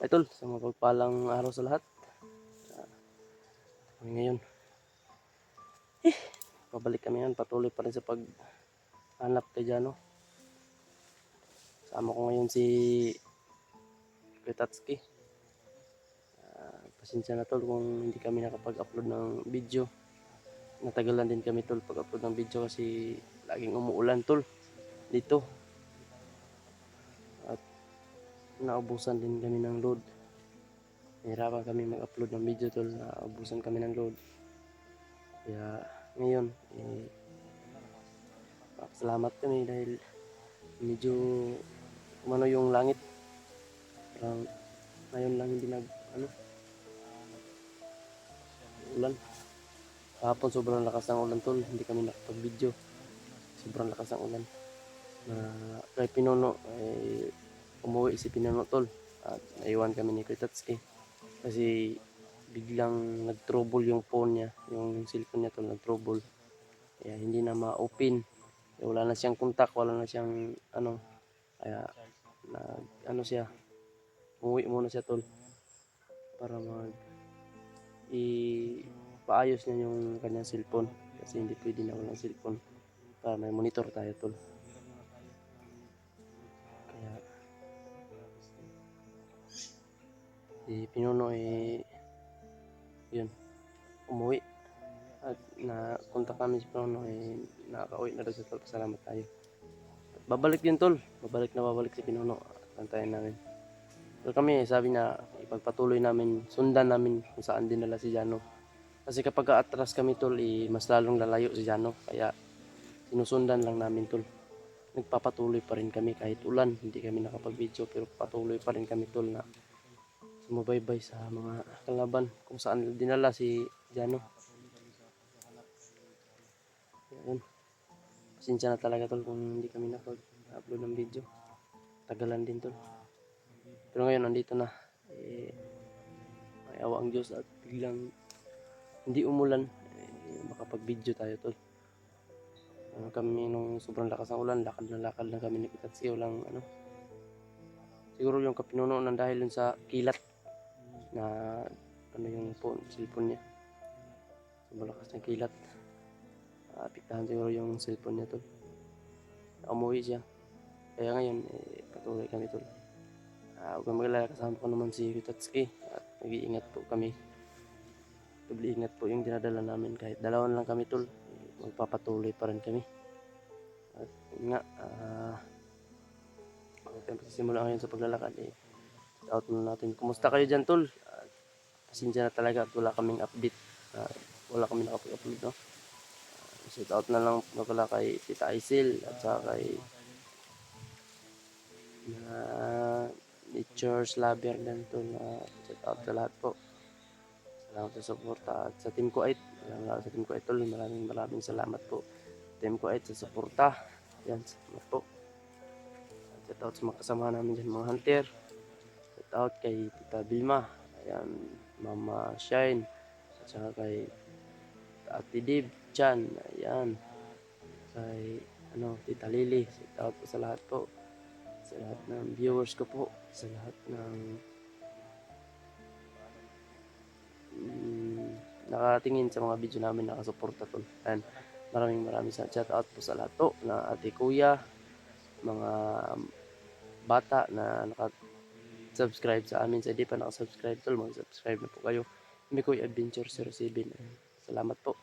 Ay tol, sa mapagpalang araw sa lahat. Ngayon, pabalik kami ngayon. Patuloy pa rin sa paghanap kay Jano. Sama ko ngayon si Kuyatatsuki. Pasensya na tol kung hindi kami nakapag-upload ng video. Natagalan din kami tol pag-upload ng video kasi laging umuulan tol dito. At naubusan din kami ng load. Nahirapan kami mag-upload ng video tol, naubusan kami ng load. Kaya ngayon, salamat kami dahil medyo umano yung langit. Parang ngayon lang hindi ulan. Kahapon sobrang lakas ng ulan tol, hindi kami nakapag-video. Sobrang lakas ng ulan. Kay Pinuno ay umuwi si Pinuno tol at naiwan kami ni Kuyatatsuki kasi biglang nag-trouble yung phone niya, yung cellphone niya tol nag-trouble. Kaya hindi na ma-open. Wala na siyang contact, wala na siyang kaya siya, umuwi muna siya tol para paayos niya yung kanyang cellphone kasi hindi pwede na walang cellphone para may monitor tayo tol. Kaya si Pinuno yun, umuwi at nakontak kami si Pinuno nakaka-uwi na daw siya tol. Salamat tayo. Babalik din tol, babalik si Pinuno. Antayin namin. Pero kami sabi na ipagpatuloy namin, sundan namin kung saan dinala si Jano. Kasi kapag atras kami tol, mas lalong lalayo si Jano. Kaya sinusundan lang namin tol. Nagpapatuloy pa rin kami kahit ulan. Hindi kami nakapag-video pero patuloy pa rin kami tol na sumubaybay sa mga kalaban kung saan dinala si Jano. Yan. Pasensya na talaga tol kung hindi kami nakapag-upload ng video. Tagalan din tol. Pero ngayon nandito na. May awa ang Diyos at biglang hindi umulan. Makapag-video tayo tol. Kami nung sobrang lakas ng ulan, lakad na kami ni Kuyatatsuki. Walang siguro yung kapinuno ng dahil dun sa kilat na yung cellphone niya. Sobrang lakas ng kilat. Apektahan siguro yung cellphone niya tol. Umuwi siya. Kaya ngayon patuloy kami tol. Huwag kang magalala, kasama ko naman si Kuyatatsuki at nag-iingat po kami. Doble ingat po yung dinadala namin kahit dalawan lang kami tol. Magpapatuloy pa rin kami. At nga, tayo magsisimula ngayon sa paglalakad. Shout out muna natin. Kumusta kayo dyan tol? Pasensya na talaga at wala kaming update. Wala kami nakapag-upload no. Shout out na lang pala kay Tita Isil at saka kay Nature's Lover din tol. Shout out sa lahat po. Salamat sa suporta at sa Team Kuwait. Sa Team Kuwait tol, maraming salamat po. Team Kuwait sa suporta. Yan, salamat po. Shout out sa mga kasama namin dyan, mga hunter. Shout out kay Tita Vilma. Ayan, Mama Shine. At saka kay Ate Dib Chan. Ayan. Kay Tita Lily. Shout out po sa lahat po. Sa lahat ng viewers ko po. Sa lahat ng nakatingin sa mga video namin, nakasuporta tol. And maraming sa shout out po sa lahat po na ate kuya, mga bata na naka-subscribe sa amin. Sa hindi pa naka-subscribe tol, mag-subscribe na po kayo. Mikoy Adventure 07. Salamat po.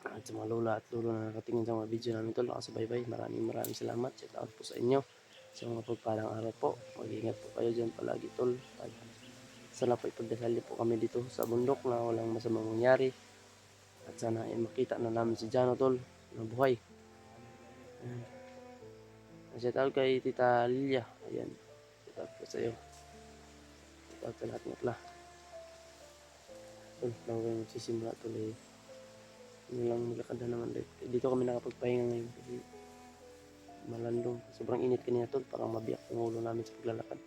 At sa mga lola at lolo na nakatingin sa mga video namin tol, nakasubaybay, maraming salamat. Shout out po sa inyo. Sa mga pagpalang araw po, mag-ingat po kayo dyan palagi tol. At sana po ipagdasal po kami dito sa bundok na walang masamang mangyari. At sana makita na namin si Jano tol na buhay. Shout out kay Tita Lilia. Ayan. Shout out po sa iyo. Shout out sa lahat nga pala. Tol, bago kayo magsisimula tol lang maglakad na naman. Dito kami nakapagpahinga ngayon kasi malandong. Sobrang init kanina tol. Parang mabiyak yung ulo namin sa paglalakad.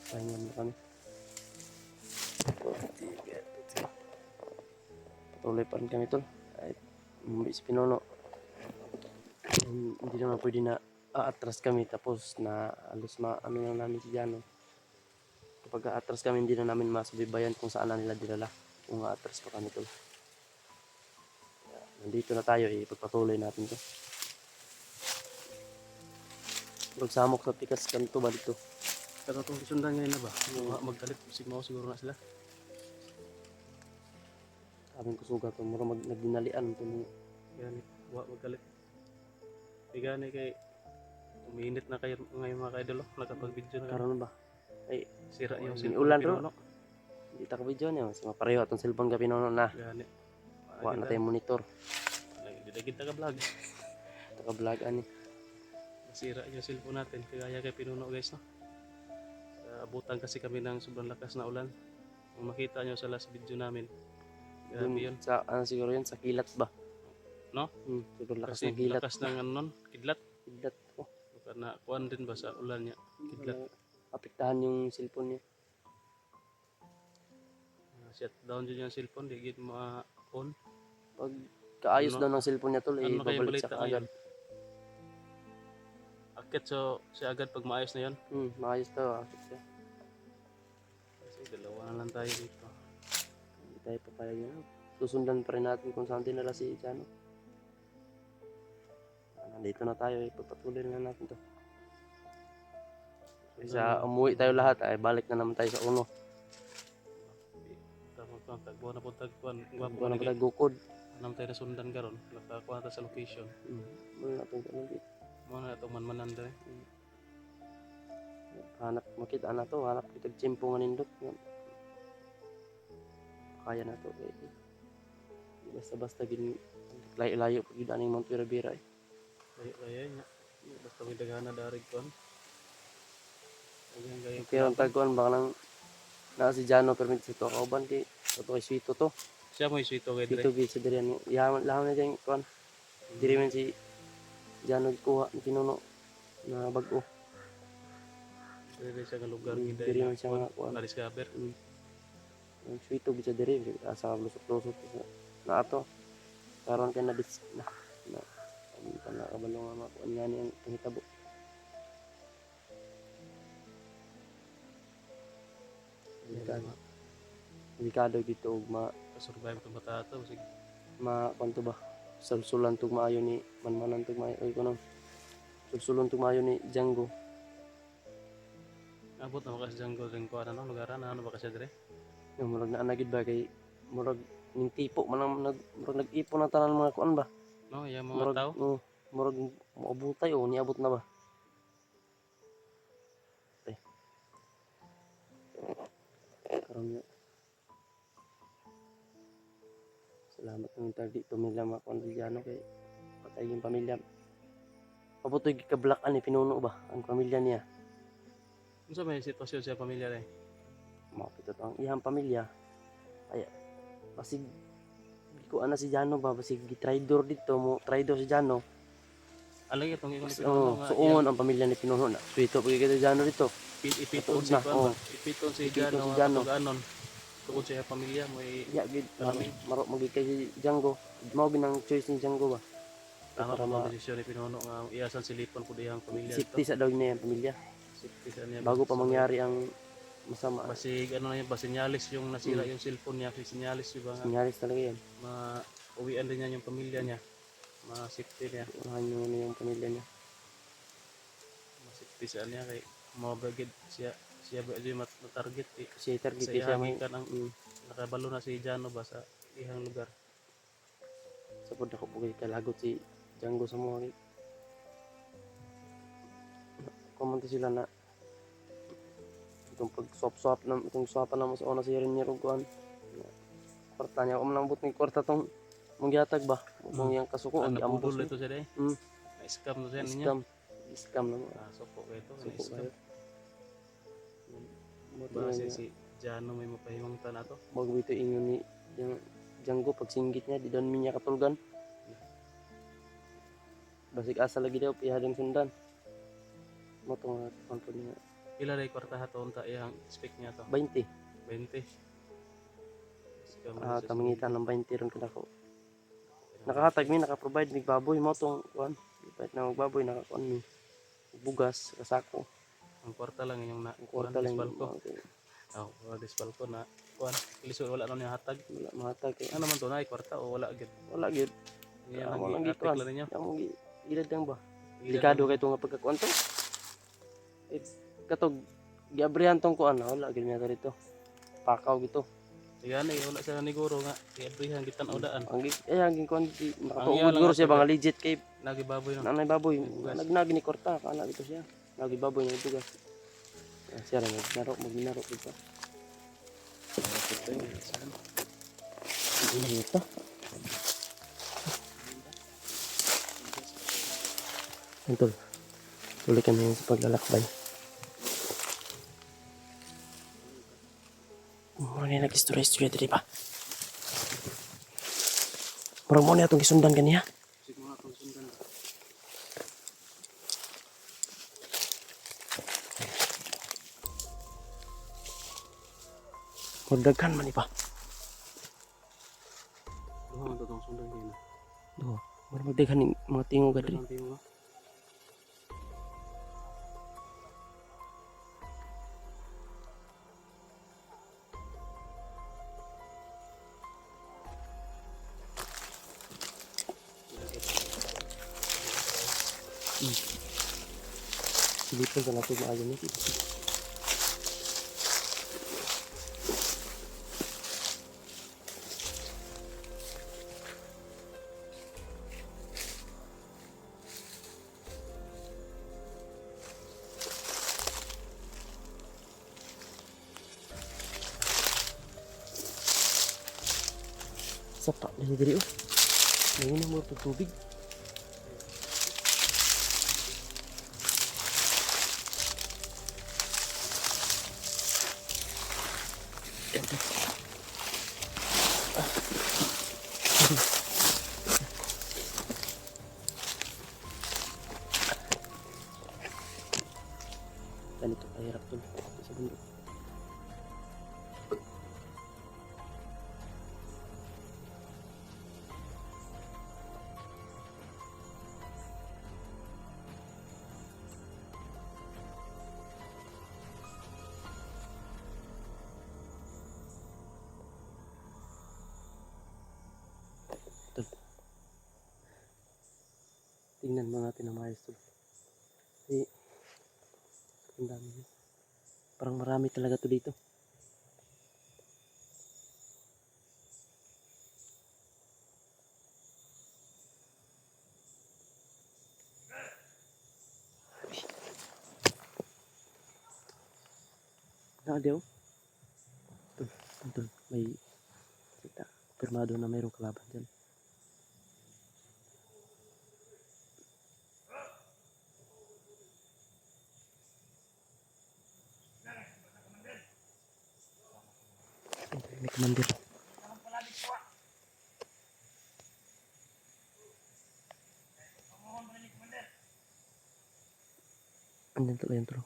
Pahinga mo kami. Patuloy pa rin kami tol. Kahit umuwi si Pinuno. Hindi naman pwede na aatras kami tapos na alos ano na namin si Jano. Kapag aatras kami hindi na namin masubaybayan kung saan na nila dinala kung aatras pa kami tol. Nandito na tayo ipagpatuloy natin to. Magsamok sa pikas kanto ba dito? Pero itong sundan ngayon na ba? Magkalit siguro na sila. Aming kusuga to mura nagdinalian to ni. Yan, magkalit. Bigani kay uminit na kayo ngayon mga kaidolo, nakapag-video na Karon ba? Ay, sira yung ulan ro. pinuno. Hindi ta ka video niya, mas mapareho atong cellphone ka pinuno na. Gani. Wa na tayo monitor. Hindi kita ka vlog. Taka vlog ani. Nasira yung cellphone natin kaya kay pinuno guys no. Abutan kasi kami ng sobrang lakas na ulan. Kung makita nyo sa last video namin. Grabe yun. Sa ano siguro yun sa kilat ba? No? Sobrang lakas Kasi ng kilat. lakas ng ano nun, kidlat. Kilat ko. Na kuan din ba sa ulan niya? Kidlat. Apektahan yung cellphone niya. Shut down dyan yung cellphone, di gid ma-on. Pag kaayos Ano? daw ng cellphone niya tol, Ano kayo babalik balita sa agad. ngayon? Akit so siya agad pag maayos na yon. Maayos daw. Akit siya. Kasi dalawa na lang tayo dito. Hindi tayo papayag yan. Susundan pa rin natin kung saan dinala si Jano. Nandito na tayo, ipagpatuloy na natin to. Kaysa umuwi tayo lahat, ay balik na naman tayo sa uno. Tagbuhan na po tagpuan. Gwapo na pala gukod. Anam tayo na sundan karon. Nakakuha na sa location. Wala na itong ganun dito. Muna na itong manmanan dahil. Hanap, makita na to, hanap kitag tsimpo nga nindot. Kaya na to. Basta-basta gini, layo-layo pag yun aning Mount Virabira eh. Kaya niya. Basta may dagana darig kon. Pero ang tagkuhan baka lang na si Jano permit sa to kauban kay ito kay Sweeto to. Siya mo yung sweeto kay Dito dire. gid sa diri ano. Yaman lang na dyan kuan. Diri man si Jano kuha ng pinuno na bag-o. Dire siya nga lugar Diri man siya nga kuan. na-discover. Ang Sweeto gid sa diri asa lusot-lusot na ato. Karon kay na na kabalo nga makuan nga ni ang hitabo. Delikado dito ug Survive itong bata ito. Sige. kwanto ba sulsulan tug maayo ni manmanan tug maayo ay kuno sulsulon tug maayo ni Django. Abot na maka sa Django ring kuha na lugaran. Ano ba kasi dire? Yung murag na anagid ba kay murag ning tipo man ang murag nag-ipon na tanan mga kuan ba. No, yung mga tao. Murag moabutay o niabot na ba. Karon nga. Salamat ng tagi tumila mga kondilyano kay patay yung pamilya. Pabutoy gikablak ani pinuno ba ang pamilya niya. Unsa may sitwasyon sa pamilya rin? Mapito to ang iyang pamilya. Ay basig ko ana si Jano ba basig gitraidor dito mo traidor si Jano. Alay itong ikon Suungon ang pamilya ni pinuno na. Suito pag kita Jano dito. ipiton si na, Juan. Ipiton si Jano. Anon. Tungkol sa pamilya mo Ya gid maro magi kay Django. Mao ginang choice ni Django ba. tama pa ang desisyon ni Pinuno nga iasan silipon po diyang pamilya Safety sa daw niya ang pamilya. Safety sa niya. Bago pa mangyari ang masama. Basig ano na yun, basinyalis yung nasira yung cellphone niya, sinyalis yung mga Sinyalis talaga yan. uwian din niya yung pamilya niya. Ma-safety niya. Unahan yung pamilya niya. Ma-safety sa niya kay mabagid siya ba yung target eh. Kasi target Sa siya ihangin may ka ng nakabalo na si Jano ba sa ihang lugar. sa pod ako po kay kalagot si Django sa mga kumonti sila na itong pag-swap na itong swapan na mo sa una si Ren Niruguan. Kwarta niya ako manambot ng kwarta tong mong gihatag ba? Mong yang kasuko ang giambos. Napudol ito siya dahil. Na-scam na siya niya. Scam na mo. Supo ko ito. Supo Na-scam. kayo. Base si Jano may mapahimangtan na to. Bago ito ingon ni yung Django pag singgit niya di doon minya katulgan. Basig asa lagi daw pihadang sundan. Mo tong konto niya Pila rin kwarta haton ta iyang spec niya to. 20. 20. Scam na siya. Kamangitan ng 20 ron kada ko. Nakahatag mi naka-provide mig baboy mo tong kuan. Kahit na magbaboy nakakuan mi. bugas, kasako. Ang kwarta lang yung na Ang kwarta lang dispal ko. okay. Wala dispal ko na kuan. Lisod wala na niya hatag. Wala matag kay. Ano man to na kwarta o wala gid. Wala gyud. Yan Amo ang lang i-article gikuan. ninyo. Amo ilad lang ba? Ilad Delikado lang. kay to nga pagkakuan to. Katog giabrihan tong kuan wala gyud niya dito. Pakaw gito. Yan wala sa niguro nga i-abrihan gitan odaan. Ang kuan di Ang makatuod iya lang guro nga siya sa- mga legit kay Nagibaboy no. nanay baboy. Bugas. Nagnagi ni korta kana gito siya. Nagi baboy nga bugas. Siya ra magnaro dito. Ito. Ito. Tuloy kami sa paglalakbay. Muna nag-istorya-istorya dito ba? Murang mo na itong isundan kaniya. Sig mga tong sundan. Magdaghan man iba. Duha man to tong sundan din. Duh, murang magdaghan yung mga tingog gadri. Ang timo. Silipan sa natin maayo nito. Sapa na diri oh. Ngayon mo tubig. Ganito kahirap to sa bundok. Tingnan mo natin ang maayos to. Kasi, ang dami. Parang marami talaga to dito. Nakadew. Ito, may kita. Pirmado na mayroong kalaban dyan. May komandir. Andyan tuloy yung tro.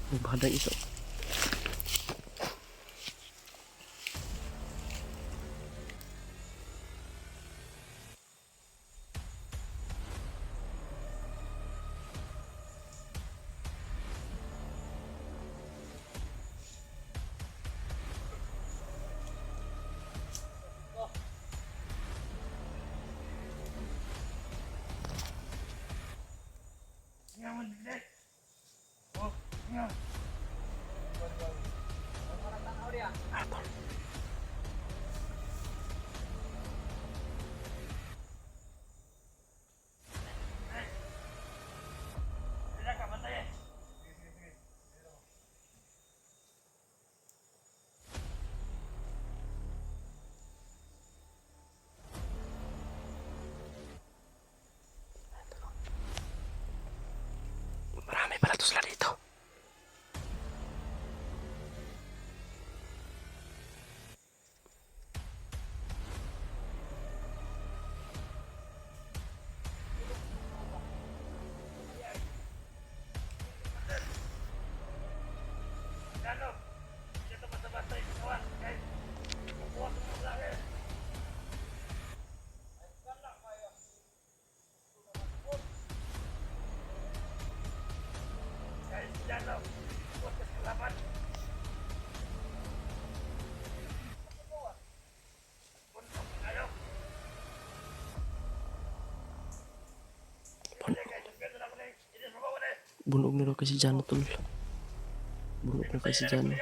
May badang iso. Sigurado sila dito. Bunog na raw kasi Jano, tol. Bunog na kasi Jano.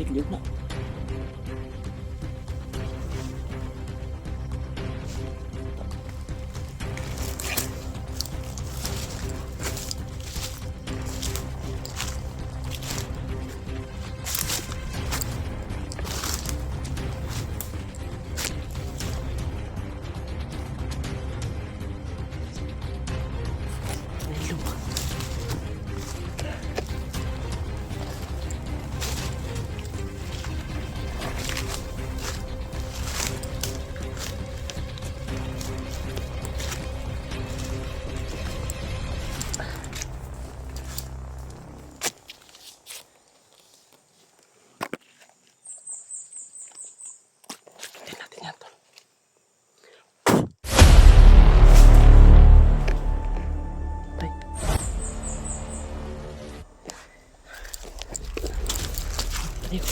Yun na. Natin yan, tol. Tay. Ayun.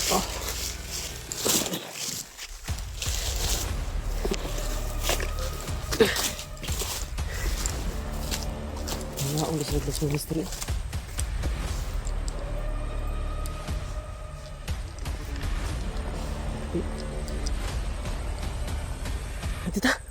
Oh. Wala akong gisaglas ng history. Tita.